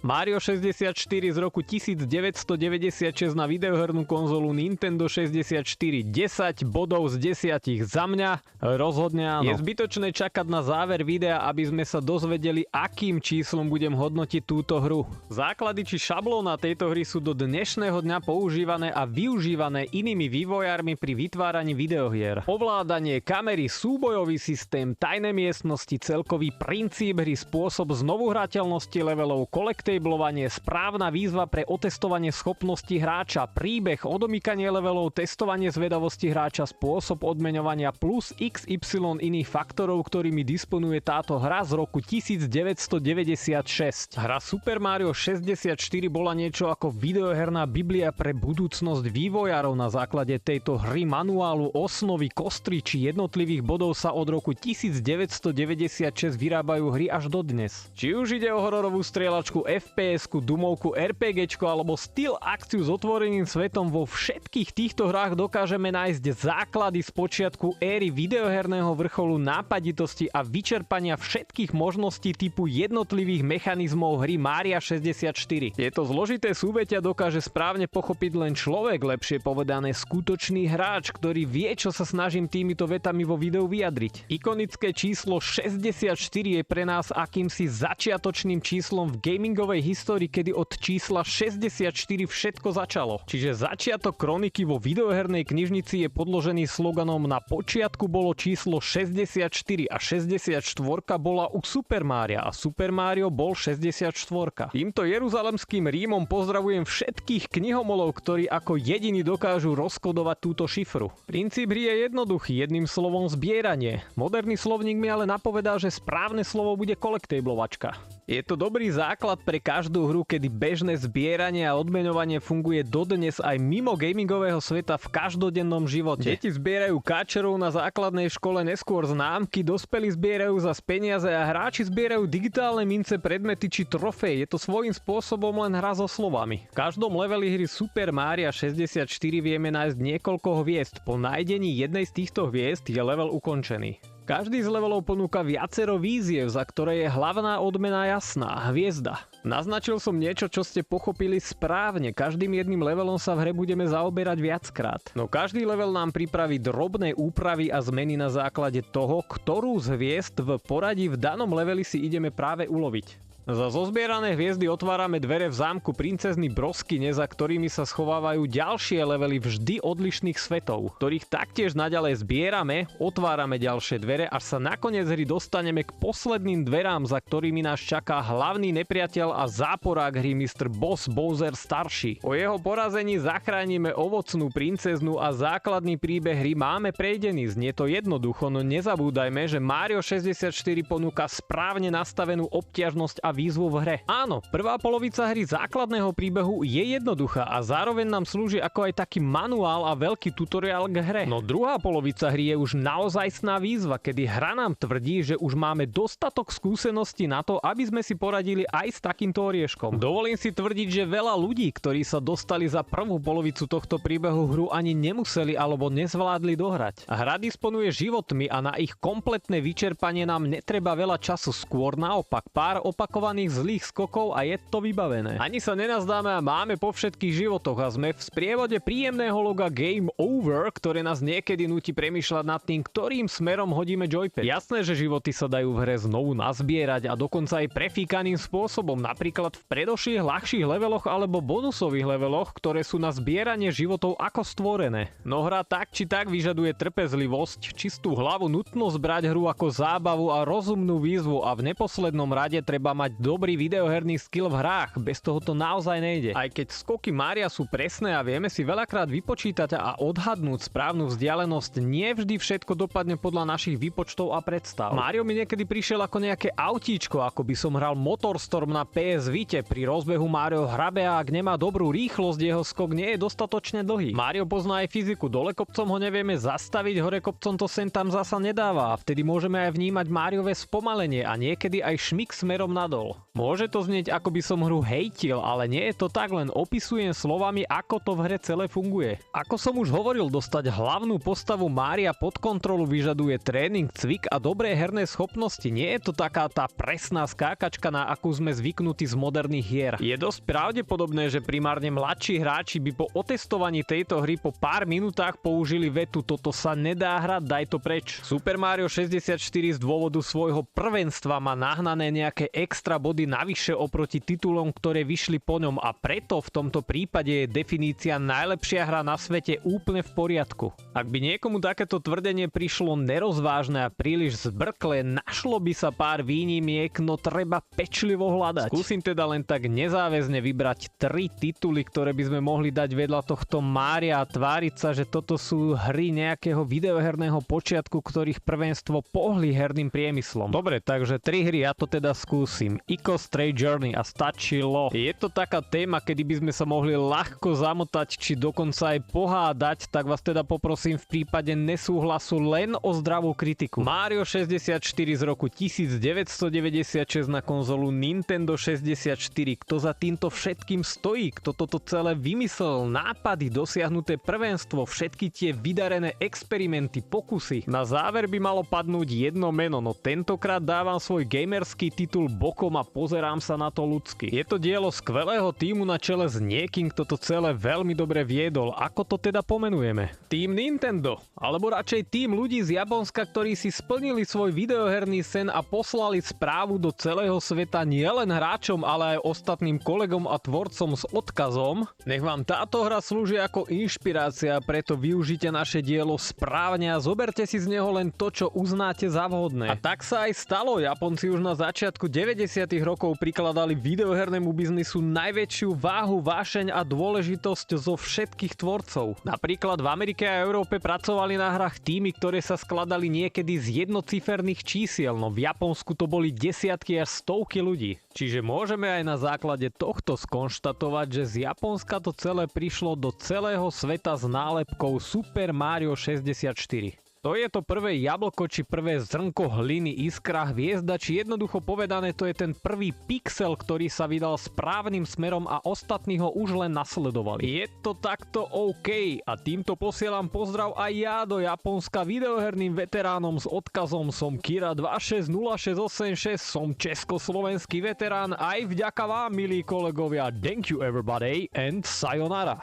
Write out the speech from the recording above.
Mario 64 z roku 1996 na videohernú konzolu Nintendo 64. 10 bodov z 10 za mňa. Rozhodne áno. Je zbytočné čakať na záver videa, aby sme sa dozvedeli, akým číslom budem hodnotiť túto hru. Základy či šablóna tejto hry sú do dnešného dňa používané a využívané inými vývojármi pri vytváraní videohier. Ovládanie kamery, súbojový systém, tajné miestnosti, celkový princíp hry, spôsob znovuhrateľnosti levelov, kolektablovanie, správna výzva pre otestovanie schopnosti hráča, príbeh, odomykanie levelov, testovanie zvedavosti hráča, spôsob odmeňovania plus XY iných faktorov, ktorými disponuje táto hra z roku 1996. Hra Super Mario 64 bola niečo ako videoherná biblia pre budúcnosť vývojárov. Na základe tejto hry, manuálu, osnovy, kostry či jednotlivých bodov sa od roku 1996 vyrábajú hry až dodnes. Či už ide o hororovú strieľačku, FPS-ku, dumovku, RPGčko alebo styl akciu s otvoreným svetom, vo všetkých týchto hrách dokážeme nájsť základy z počiatku éry videoherného vrcholu, nápaditosti a vyčerpania všetkých možností typu jednotlivých mechanizmov hry Mária 64. Tieto zložité súvetia dokáže správne pochopiť len človek, lepšie povedané skutočný hráč, ktorý vie, čo sa snažím týmito vetami vo videu vyjadriť. Ikonické číslo 64 je pre nás akýmsi začiatočným číslom v gamingovej histórii, kedy od čísla 64 všetko začalo. Čiže začiatok kroniky vo videohernej knižnici je podložený sloganom "Na počiatku bolo číslo 64 a 64 bola u Super Mária a Super Mario bol 64. Týmto jeruzalemským Rímom pozdravujem všetkých knihomolov, ktorí ako jediní dokážu rozkodovať túto šifru. Princíp hry je jednoduchý, jedným slovom zbieranie. Moderný slovník mi ale napovedá, že správne slovo bude kolektablovačka. Je to dobrý základ pre každú hru, kedy bežné zbieranie a odmeňovanie funguje dodnes aj mimo gamingového sveta v každodennom živote. Deti zbierajú káčerov na základnej škole, neskôr známky, dospelí zbierajú za peniaze a hráči zbierajú digitálne mince, predmety či trofej. Je to svojím spôsobom len hra so slovami. V každom leveli hry Super Maria 64 vieme nájsť niekoľko hviezd. Po nájdení jednej z týchto hviezd je level ukončený. Každý z levelov ponúka viacero víziev, za ktoré je hlavná odmena jasná, hviezda. Naznačil som niečo, čo ste pochopili správne. Každým jedným levelom sa v hre budeme zaoberať viackrát. No každý level nám pripraví drobné úpravy a zmeny na základe toho, ktorú z hviezd v poradí v danom leveli si ideme práve uloviť. Za zozbierané hviezdy otvárame dvere v zámku princezny Broskyne, za ktorými sa schovávajú ďalšie levely vždy odlišných svetov, ktorých taktiež naďalej zbierame, otvárame ďalšie dvere, až sa nakoniec hry dostaneme k posledným dverám, za ktorými nás čaká hlavný nepriateľ a záporák hry Mr. Boss Bowser starší. O jeho porazení zachránime ovocnú princeznu a základný príbeh hry máme prejdený. Znie to jednoducho, no nezabúdajme, že Mario 64 ponúka správne nastavenú obťažnosť a výzvu v hre. Áno, prvá polovica hry základného príbehu je jednoduchá a zároveň nám slúži ako aj taký manuál a veľký tutoriál k hre. No druhá polovica hry je už naozajstná výzva, kedy hra nám tvrdí, že už máme dostatok skúseností na to, aby sme si poradili aj s takýmto orieškom. Dovolím si tvrdiť, že veľa ľudí, ktorí sa dostali za prvú polovicu tohto príbehu hru, ani nemuseli alebo nezvládli dohrať. Hra disponuje životmi a na ich kompletné vyčerpanie nám netreba veľa času, skôr naopak pár opakovaných zlých skokov a je to vybavené. Ani sa nenazdáme a máme po všetkých životoch a sme v sprievode príjemného loga Game Over, ktoré nás niekedy núti premýšľať nad tým, ktorým smerom hodíme joypad. Jasné, že životy sa dajú v hre znovu nazbierať a dokonca aj prefíkaným spôsobom, napríklad v predošlých ľahších leveloch alebo bonusových leveloch, ktoré sú na zbieranie životov ako stvorené. No hra tak či tak vyžaduje trpezlivosť, čistú hlavu, nutnosť brať hru ako zábavu a rozumnú výzvu a v neposlednom rade treba mať dobrý videoherný skill v hrách, bez toho to naozaj nejde. Aj keď skoky Mária sú presné a vieme si veľakrát vypočítať a odhadnúť správnu vzdialenosť, nie vždy všetko dopadne podľa našich výpočtov a predstav. Mario mi niekedy prišiel ako nejaké autíčko, ako by som hral Motorstorm na PS Vite. Pri rozbehu Mario hrabe a ak nemá dobrú rýchlosť, jeho skok nie je dostatočne dlhý. Mario pozná aj fyziku, dole kopcom ho nevieme zastaviť, hore kopcom to sem tam zasa nedáva a vtedy môžeme aj vnímať Máriové spomalenie a niekedy aj šmik smerom nadol. Survival. Môže to znieť, ako by som hru hejtil, ale nie je to tak, len opisujem slovami, ako to v hre celé funguje. Ako som už hovoril, dostať hlavnú postavu Mária pod kontrolu vyžaduje tréning, cvik a dobré herné schopnosti. Nie je to taká tá presná skákačka, na akú sme zvyknutí z moderných hier. Je dosť pravdepodobné, že primárne mladší hráči by po otestovaní tejto hry po pár minútach použili vetu "toto sa nedá hrať, daj to preč". Super Mario 64 z dôvodu svojho prvenstva má nahnané nejaké extra body navyše oproti titulom, ktoré vyšli po ňom, a preto v tomto prípade je definícia najlepšia hra na svete úplne v poriadku. Ak by niekomu takéto tvrdenie prišlo nerozvážne a príliš zbrklé, našlo by sa pár výnimiek, no treba pečlivo hľadať. Skúsim teda len tak nezáväzne vybrať 3 tituly, ktoré by sme mohli dať vedľa tohto Mária a tváriť sa, že toto sú hry nejakého videoherného počiatku, ktorých prvenstvo pohli herným priemyslom. Dobre, takže 3 hry, ja to teda skúsim. Ico Stray Journey a stačilo. Je to taká téma, kedy by sme sa mohli ľahko zamotať, či dokonca aj pohádať, tak vás teda poprosím v prípade nesúhlasu len o zdravú kritiku. Mario 64 z roku 1996 na konzolu Nintendo 64. Kto za týmto všetkým stojí? Kto toto celé vymyslel? Nápady, dosiahnuté prvenstvo, všetky tie vydarené experimenty, pokusy. Na záver by malo padnúť jedno meno, no tentokrát dávam svoj gamerský titul bokom a pozerám sa na to ľudsky. Je to dielo skvelého tímu na čele s niekým, kto to celé veľmi dobre viedol. Ako to teda pomenujeme? Tým Nintendo, alebo radšej tým ľudí z Japonska, ktorí si splnili svoj videoherný sen a poslali správu do celého sveta nielen hráčom, ale aj ostatným kolegom a tvorcom s odkazom: nech vám táto hra slúži ako inšpirácia, preto využite naše dielo správne a zoberte si z neho len to, čo uznáte za vhodné. A tak sa aj stalo. Japonci už na začiatku 90. rokov prikladali videohernému biznisu najväčšiu váhu, vášeň a dôležitosť zo všetkých tvorcov. Napríklad v Amerike a Európe pracovali na hrách týmy, ktoré sa skladali niekedy z jednociferných čísiel, no v Japonsku to boli desiatky až stovky ľudí. Čiže môžeme aj na základe tohto skonštatovať, že z Japonska to celé prišlo do celého sveta s nálepkou Super Mario 64. To je to prvé jablko, či prvé zrnko hliny, iskra, hviezda, či jednoducho povedané, to je ten prvý pixel, ktorý sa vydal správnym smerom a ostatní ho už len nasledovali. Je to takto OK a týmto posielam pozdrav aj ja do Japonska videoherným veteránom s odkazom: som Kira 260686, som československý veterán aj vďaka vám, milí kolegovia. Thank you everybody and sayonara.